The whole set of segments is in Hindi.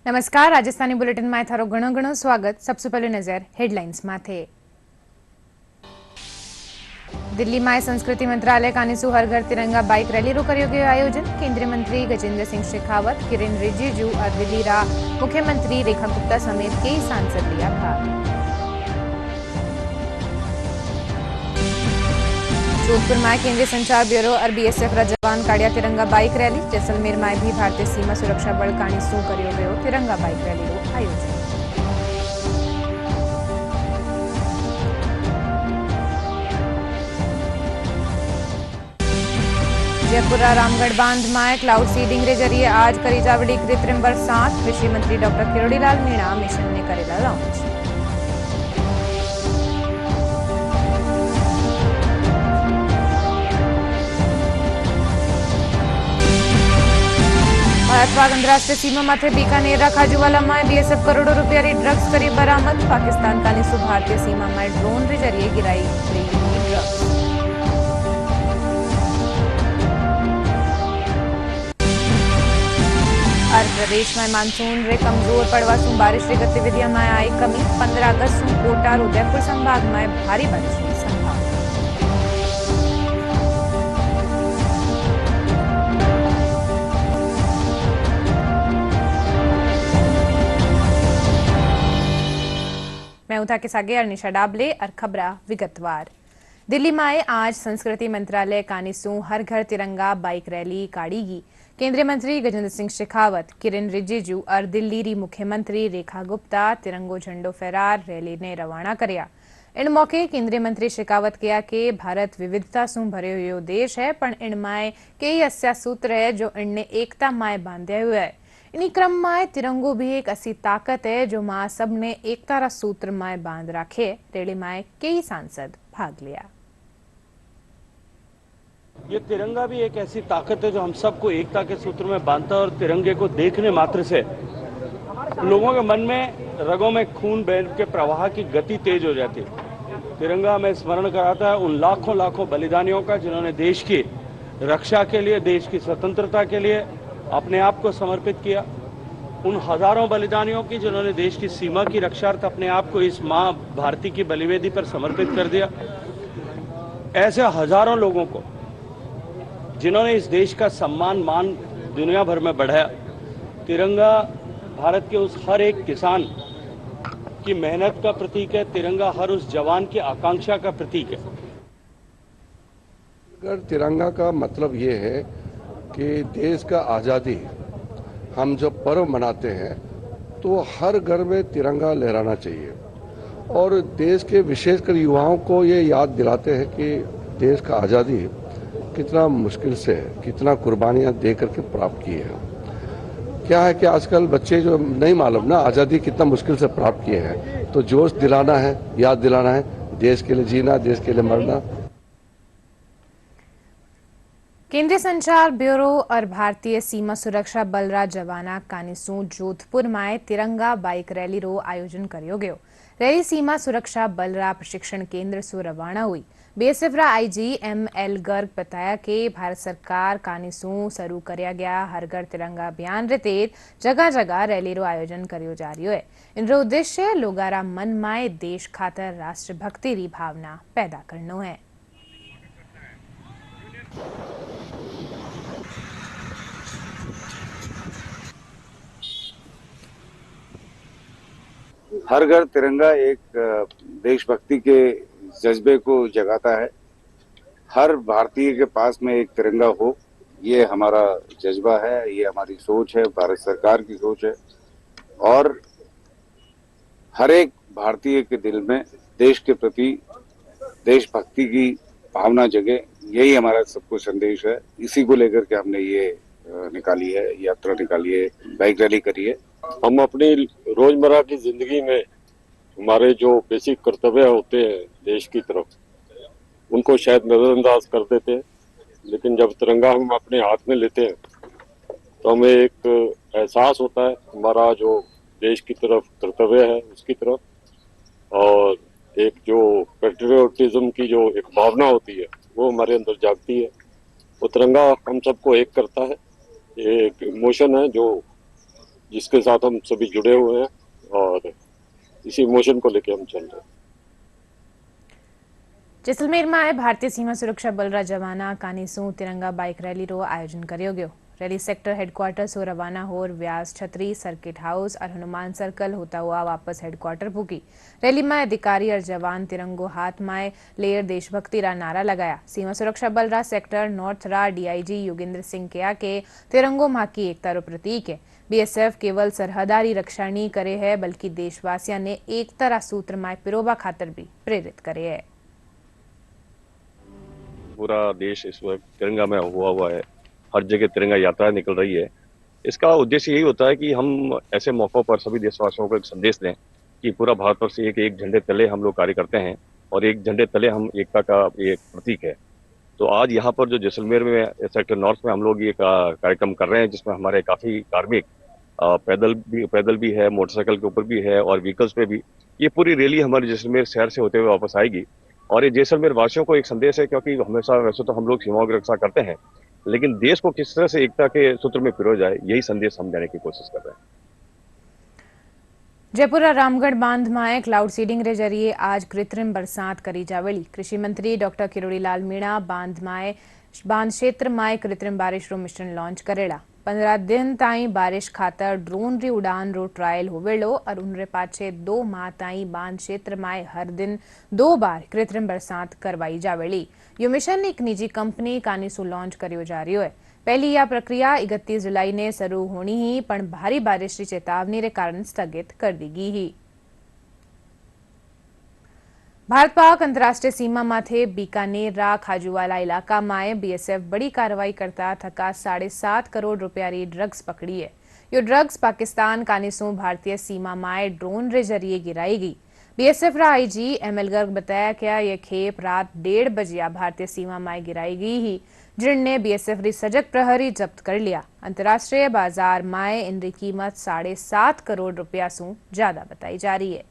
नमस्कार, राजस्थानी बुलेटिन में थारो घणो घणो स्वागत। सबसे पहले नजर हेडलाइंस माथे। दिल्ली में संस्कृति मंत्रालय कानीसू हर घर तिरंगा बाइक रैली रो कर्यो गयो आयोजन। केंद्रीय मंत्री गजेंद्र सिंह शेखावत, किरेन रिजिजू और दिल्ली रा मुख्यमंत्री रेखा गुप्ता समेत कई सांसद लिया भाग। जोधपुर में केंद्रीय संचार ब्यूरो और बीएसएफ रा जवान काढ़िया तिरंगा बाइक रैली। जैसलमेर में भी भारतीय सीमा सुरक्षा बल कानीसू कर्यो गयो तिरंगा बाइक रैली रो आयोजन। जयपुर रामगढ़ बांध में क्लाउड सीडिंग रे जरिए आज करी जावड़ी कृत्रिम बरसात। कृषि मंत्री डॉक्टर किरोड़ीलाल मीणा मिशन ने करेला लॉन्च। भारत पाक अंतर्राष्ट्रीय सीमा माथे बीकानेर खाजूवाला में बीएसएफ करोड़ों रुपया री ड्रग्स करी बरामद। पाकिस्तान का निसु भारतीय सीमा में ड्रोन रे जरिए गिराई गई ड्रग्स। और प्रदेश में मानसून रे कमजोर पड़वा सु बारिश री गतिविधियां में आई कमी। 15 अगस्त सु कोटा और उदयपुर संभाग में भारी बारिश की संभावना। मैं उठा के सागे अर्निशा डाबले और खबरा विगतवार। दिल्ली में आज संस्कृति मंत्रालय कानीसू हर घर तिरंगा बाइक रैली काढ़ीगी। केंद्रीय मंत्री गजेंद्र सिंह शेखावत, किरेन रिजिजू और दिल्ली री मुख्यमंत्री रेखा गुप्ता तिरंगो झंडो फहरार रैली ने रवाना करया। इन मौके केंद्रीय मंत्री शेखावत कहा कि भारत विविधता सु भरियो हुयो देश है, पण इन माए कई अस्या सूत्र है जो इनने एकता माए बांध्या हुआ है। इन्हीं क्रम में तिरंगो भी एक ऐसी ताकत है जो मां सबने एकता रा सूत्र माए बांध राखे। रैली में कई सांसद भाग लिया। ये तिरंगा भी एक ऐसी ताकत है जो हम सबको एकता के सूत्र में बांधता है और तिरंगे को देखने मात्र से लोगों के मन में रगों में खून बह के प्रवाह की गति तेज हो जाती है। तिरंगा हमें स्मरण कराता है उन लाखों लाखों बलिदानियों का जिन्होंने देश की रक्षा के लिए, देश की स्वतंत्रता के लिए अपने आप को समर्पित किया। उन हजारों बलिदानियों की जिन्होंने देश की सीमा की रक्षार्थ अपने आप को इस मां भारती की बलिवेदी पर समर्पित कर दिया। ऐसे हजारों लोगों को जिन्होंने इस देश का सम्मान मान दुनिया भर में बढ़ाया। तिरंगा भारत के उस हर एक किसान की मेहनत का प्रतीक है। तिरंगा हर उस जवान की आकांक्षा का प्रतीक है। अगर तिरंगा का मतलब ये है कि देश का आज़ादी हम जब पर्व मनाते हैं तो हर घर में तिरंगा लहराना चाहिए और देश के विशेषकर युवाओं को ये याद दिलाते हैं कि देश का आज़ादी कितना मुश्किल से, कितना कुर्बानियां दे करके प्राप्त की है। क्या है कि आजकल बच्चे जो नहीं मालूम ना आज़ादी कितना मुश्किल से प्राप्त किए हैं, तो जोश दिलाना है, याद दिलाना है, देश के लिए जीना, देश के लिए मरना। केंद्रीय संचार ब्यूरो और भारतीय सीमा सुरक्षा बल रा जवाना कानीसू जोधपुर में तिरंगा बाइक रैली रो आयोजन कर्यो गयो। रैली सीमा सुरक्षा बल रा प्रशिक्षण केंद्र से रवाना हुई। बीएसएफ रा आईजी एमएल गर्ग बताया कि भारत सरकार कानीसू शुरू करया गया हर घर तिरंगा अभियान रे तहत जगह जगह रैली रो आयोजन कर्यो जा रह्यो है। इन रो उद्देश्य लोगारा मन में देश खातर राष्ट्रभक्ति री भावना पैदा करनो है। हर घर तिरंगा एक देशभक्ति के जज्बे को जगाता है। हर भारतीय के पास में एक तिरंगा हो, ये हमारा जज्बा है, ये हमारी सोच है, भारत सरकार की सोच है और हर एक भारतीय के दिल में देश के प्रति देशभक्ति की भावना जगे, यही हमारा सबको संदेश है। इसी को लेकर के हमने ये निकाली है, यात्रा निकाली है, बाइक रैली करी है। हम अपनी रोजमर्रा की जिंदगी में हमारे जो बेसिक कर्तव्य होते हैं देश की तरफ, उनको शायद नजरअंदाज कर देते हैं, लेकिन जब तिरंगा हम अपने हाथ में लेते हैं तो हमें एक एहसास होता है हमारा जो देश की तरफ कर्तव्य है उसकी तरफ, और एक जो पेट्रियोटिज्म की जो एक भावना होती है वो हमारे अंदर जागती है। वो तिरंगा हम सबको एक करता है। ये एक इमोशन है जो जिसके साथ हम सभी जुड़े हुए हैं और इसी इमोशन को लेके हम चल रहे हैं। જેસલમેરમાં ભારતીય સીમા સુરક્ષા બલરા જવાના કાનીસું તિરંગા બાઇક રેલીનું આયોજન કર્યો ગયો। रैली सेक्टर हेडक्वार्टर से रवाना होर व्यास छतरी सर्किट हाउस और हनुमान सर्कल होता हुआ वापस हेडक्वार्टर पुगी। रैली में अधिकारी और जवान तिरंगो हाथ में लेर देशभक्ति रा नारा लगाया। सीमा सुरक्षा बल रा सेक्टर नॉर्थ रा डीआईजी योगेंद्र सिंह कहा कि तिरंगो माँ की एकता रो प्रतीक है। बीएसएफ केवल सरहदारी रक्षा नहीं करे है बल्कि देशवासियों ने एकता रा सूत्र में पिरोबा खातर भी प्रेरित करे है। पूरा देश इस वक्त तिरंगा में हुआ है, हर जगह तिरंगा यात्रा निकल रही है। इसका उद्देश्य यही होता है कि हम ऐसे मौक़ों पर सभी देशवासियों को एक संदेश दें कि पूरा भारतवर्ष एक झंडे तले हम लोग कार्य करते हैं और एक झंडे तले हम एकता का एक प्रतीक है। तो आज यहाँ पर जो जैसलमेर में सेक्टर नॉर्थ में हम लोग ये कार्यक्रम कर रहे हैं, जिसमें हमारे काफ़ी कार्मिक पैदल भी है, मोटरसाइकिल के ऊपर भी है और व्हीकल्स पे भी। ये पूरी रैली हमारे जैसलमेर शहर से होते हुए वापस आएगी और ये जैसलमेर वासियों को एक संदेश है, क्योंकि हमेशा वैसे तो हम लोग सीमाओं की रक्षा करते हैं, लेकिन देश को किस तरह से एकता के सूत्र में पिरो जाए, यही संदेश हम देने की कोशिश कर रहे हैं। जयपुर रामगढ़ बांध में क्लाउड सीडिंग रे जरिए आज कृत्रिम बरसात करी जावेली। कृषि मंत्री डॉक्टर किरोड़ीलाल मीणा बांध क्षेत्र में कृत्रिम बारिश रो मिशन लॉन्च करेला। 15 दिन ताई बारिश खातर ड्रोन री उड़ान रो ट्रायल होवेलो और उनरे पाछे 2 माह ताई बांध क्षेत्र में हर दिन 2 बार कृत्रिम बरसात करवाई जावेली। यो मिशन एक निजी कंपनी कानीसु लॉन्च करियो जा रही है। पहली यह प्रक्रिया 31 जुलाई ने शुरू होनी ही पण भारी बारिश की चेतावनी रे कारण स्थगित कर दी गई ही। भारत पाक अंतर्राष्ट्रीय सीमा माथे बीकानेर रा खाजूवाला इलाका में बीएसएफ बड़ी कार्रवाई करता थका 7.5 करोड़ रुपया री ड्रग्स पकड़ी है। यो ड्रग्स पाकिस्तान कानीसों भारतीय सीमा में ड्रोन रे जरिए गिराई गई। बीएसएफ रा आईजी एमएल गर्ग बताया क्या यह खेप रात 1:30 बजे भारतीय सीमा में गिराई गई ही, जिनने बीएसएफ री सजग प्रहरी जब्त कर लिया। अंतर्राष्ट्रीय बाजार में इनकी कीमत 7.5 करोड़ रुपया से ज्यादा बताई जा रही है।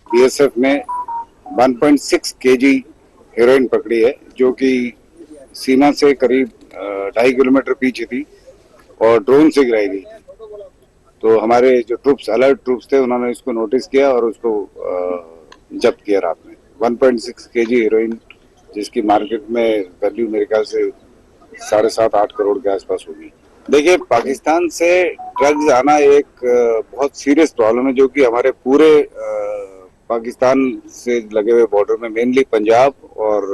बीएसएफ ने 1.6 केजी हेरोइन पकड़ी है, जो कि सीमा से करीब 2.5 किलोमीटर पीछे थी और ड्रोन से गिराई गई। तो हमारे जो अलर्ट ट्रूप्स थे, उन्होंने इसको नोटिस किया और उसको जब्त किया रात में। 1.6 केजी हेरोइन, जिसकी मार्केट में वैल्यू मेरे ख्याल से 7.5-8 करोड़ के आसपास होगी। देखिए, पाकिस्तान से ड्रग्स आना एक बहुत सीरियस प्रॉब्लम है, जो कि हमारे पूरे पाकिस्तान से लगे हुए बॉर्डर में, मेनली पंजाब और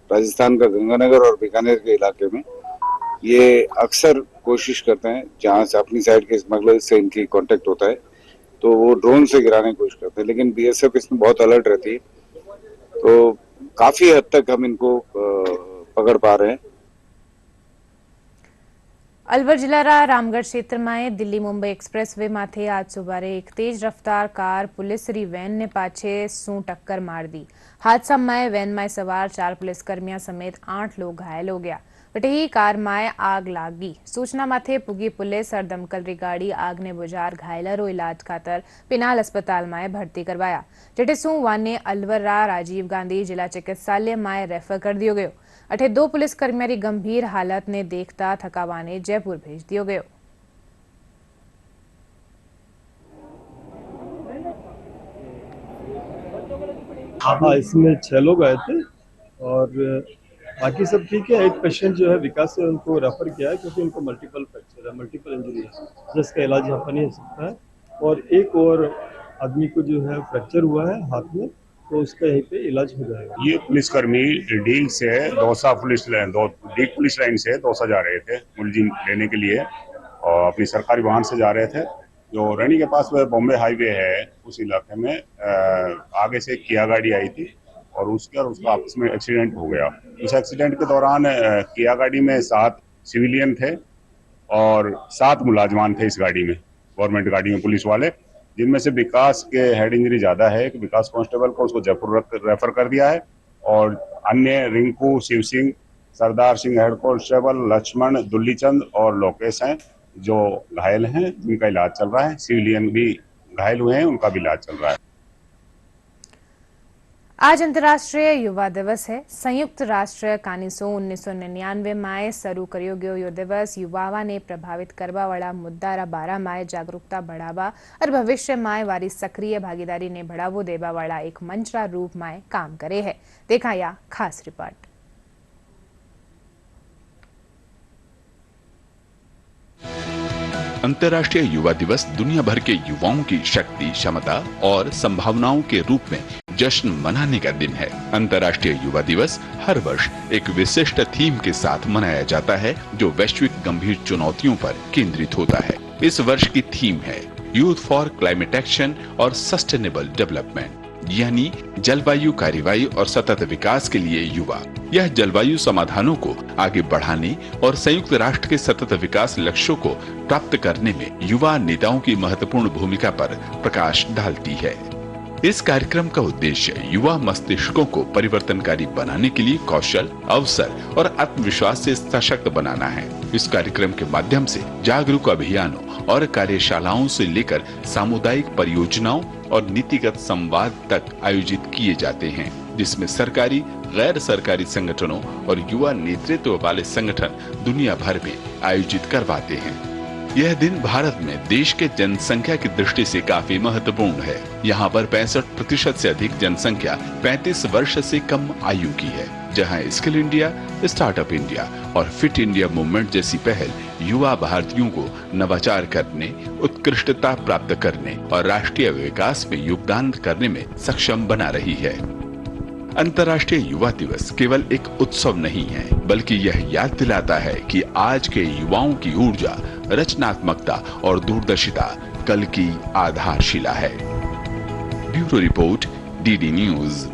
राजस्थान का गंगानगर और बीकानेर के इलाके में ये अक्सर कोशिश करते हैं, जहां से अपनी साइड के स्मगलर से इनकी कांटेक्ट होता है, तो वो ड्रोन से गिराने की कोशिश करते हैं। लेकिन बीएसएफ इसमें बहुत अलर्ट रहती है, तो काफी हद तक हम इनको पकड़ पा रहे हैं। अलवर जिला रा रामगढ़ क्षेत्र में दिल्ली मुंबई एक्सप्रेस वे माथे आज सुबह एक तेज रफ्तार कार पुलिस री वैन ने पाछे सू टक्कर मार दी। हादसा में वैन में सवार 4 पुलिसकर्मियों समेत 8 लोग घायल हो गया। वही कार में आग लागी। सूचना माथे पुगी पुलिस और दमकल री गाड़ी आग ने बुझार घायलर रो इलाज खातर पिनाल अस्पताल में भर्ती करवाया। जटे सू वाने अलवर रा राजीव गांधी जिला चिकित्सालय में रेफर कर दियो गयो। अठे 2 पुलिसकर्मियों की गंभीर हालत ने देखता थकावाने जयपुर भेज दियो गयो। हाँ, इसमें 6 लोग आए थे और बाकी सब ठीक है। एक पेशेंट जो है विकास से उनको रेफर किया है, क्योंकि उनको मल्टीपल फ्रैक्चर है, मल्टीपल इंजरी है, जिसका इलाज यहाँ पर नहीं हो सकता है। और एक और आदमी को जो है फ्रैक्चर हुआ है हाथ में, तो उसका यहीं पे इलाज हो जाएगा। ये पुलिसकर्मी डीग से दौसा पुलिस लाइन से दौसा जा रहे थे मुलजिम लेने के लिए और अपनी सरकारी वाहन से जा रहे थे। जो रैनी के पास बॉम्बे हाईवे है, उस इलाके में आगे से किया गाड़ी आई थी और उसका आपस में एक्सीडेंट हो गया। इस एक्सीडेंट के दौरान किया गाड़ी में 7 सिविलियन थे और 7 मुलाजमान थे इस गाड़ी में, गवर्नमेंट गाड़ी में पुलिस वाले, जिनमें से विकास के हेड इंजरी ज्यादा है। विकास कांस्टेबल को उसको जयपुर रेफर कर दिया है और अन्य रिंकू, शिव सिंह, सरदार सिंह हेड कांस्टेबल, लक्ष्मण, दुल्लीचंद और लोकेश हैं जो घायल हैं, जिनका इलाज चल रहा है। सिविलियन भी घायल हुए हैं, उनका भी इलाज चल रहा है। आज अंतर्राष्ट्रीय युवा दिवस है। संयुक्त राष्ट्र कानिसो 1999 में शुरू कर्यो गयो यो दिवस युवाओं प्रभावित करवा वाला मुद्दा बारा में जागरूकता बढ़ावा और भविष्य में वारी सक्रिय भागीदारी ने बढ़ावो देवा वाला एक मंच रूप में काम करे है। देखा या खास रिपोर्ट। अंतर्राष्ट्रीय युवा दिवस दुनिया भर के युवाओं की शक्ति, क्षमता और संभावनाओं के रूप में जश्न मनाने का दिन है। अंतर्राष्ट्रीय युवा दिवस हर वर्ष एक विशिष्ट थीम के साथ मनाया जाता है जो वैश्विक गंभीर चुनौतियों पर केंद्रित होता है। इस वर्ष की थीम है यूथ फॉर क्लाइमेट एक्शन और सस्टेनेबल डेवलपमेंट, यानी जलवायु कार्रवाई और सतत विकास के लिए युवा। यह जलवायु समाधानों को आगे बढ़ाने और संयुक्त राष्ट्र के सतत विकास लक्ष्यों को प्राप्त करने में युवा नेताओं की महत्वपूर्ण भूमिका पर प्रकाश डालती है। इस कार्यक्रम का उद्देश्य युवा मस्तिष्कों को परिवर्तनकारी बनाने के लिए कौशल, अवसर और आत्मविश्वास से सशक्त बनाना है। इस कार्यक्रम के माध्यम से जागरूक अभियानों और कार्यशालाओं से लेकर सामुदायिक परियोजनाओं और नीतिगत संवाद तक आयोजित किए जाते हैं, जिसमें सरकारी, गैर सरकारी संगठनों और युवा नेतृत्व वाले संगठन दुनिया भर में आयोजित करवाते हैं। यह दिन भारत में देश के जनसंख्या की दृष्टि से काफी महत्वपूर्ण है। यहाँ पर 65% से अधिक जनसंख्या 35 वर्ष से कम आयु की है, जहाँ स्किल इंडिया, स्टार्टअप इंडिया और फिट इंडिया मूवमेंट जैसी पहल युवा भारतीयों को नवाचार करने, उत्कृष्टता प्राप्त करने और राष्ट्रीय विकास में योगदान करने में सक्षम बना रही है। अंतर्राष्ट्रीय युवा दिवस केवल एक उत्सव नहीं है, बल्कि यह याद दिलाता है कि आज के युवाओं की ऊर्जा, रचनात्मकता और दूरदर्शिता कल की आधारशिला है। Bureau report, DD news.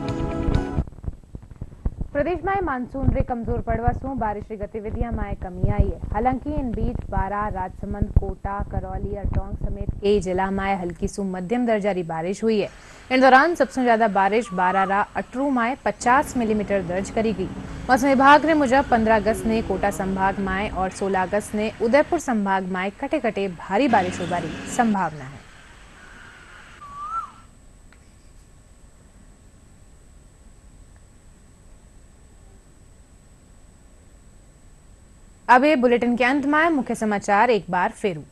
प्रदेश में मानसून रे कमजोर पड़वा से बारिश की गतिविधियां में कमी आई है। हालांकि इन बीच बारा, राजसमंद, कोटा, करौली और टोंक समेत कई जिला में हल्की सु मध्यम दर्जा की बारिश हुई है। इन दौरान सबसे ज्यादा बारिश बारारा अटरू में 50 मिलीमीटर दर्ज करी गई। मौसम विभाग ने मुजब 15 अगस्त ने कोटा संभाग में और 16 अगस्त ने उदयपुर संभाग में कटे कटे भारी बारिश होने की संभावना है। अब ये बुलेटिन के अंत में मुख्य समाचार एक बार फिर।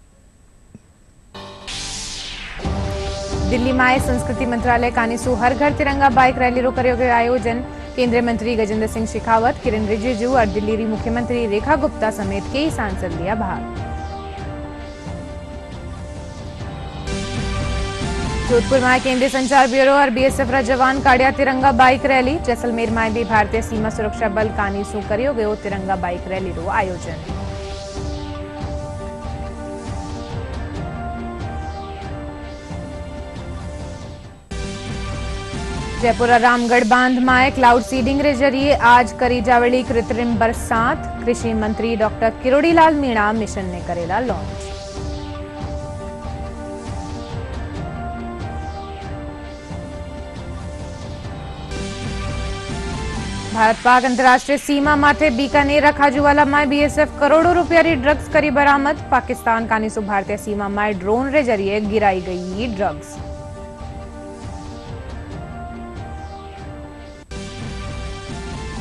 दिल्ली में संस्कृति मंत्रालय कानिसु हर घर तिरंगा बाइक रैली रो कर्यो गयो आयोजन। केंद्रीय मंत्री गजेंद्र सिंह शेखावत, किरण रिजिजू और दिल्ली री मुख्यमंत्री रेखा गुप्ता समेत कई सांसद लिया भाग। जोधपुर में केंद्रीय संचार ब्यूरो और बीएसएफ रा जवान काढ़िया तिरंगा बाइक रैली। जैसलमेर में भी भारतीय सीमा सुरक्षा बल कानिसु कर्यो गयो तिरंगा बाइक रैली रो आयोजन। जयपुर रामगढ़ बांध में क्लाउड सीडिंग रे जरिए आज करी जावली कृत्रिम बरसात। कृषि मंत्री डॉक्टर किरोड़ीलाल मीणा मिशन ने करेला लॉन्च। भारत पाक अंतर्राष्ट्रीय सीमा माथे बीकानेर खाजूवाला में बीएसएफ करोड़ों रुपया री ड्रग्स करी बरामद। पाकिस्तान कानिसु भारतीय सीमा में ड्रोन रे जरिए गिराई गई ये ड्रग्स।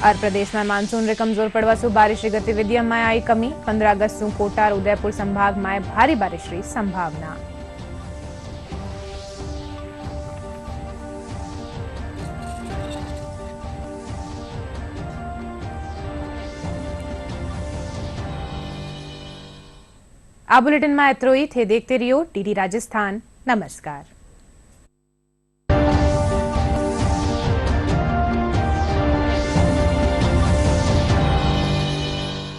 और प्रदेश में मानसून रे कमजोर पड़वा से बारिश की गतिविधियों में आई कमी। 15 अगस्त से कोटा और उदयपुर संभाग में भारी बारिश की संभावना। आ बुलेटिन में इतरो ही थे। देखते रहियो डीडी राजस्थान। नमस्कार।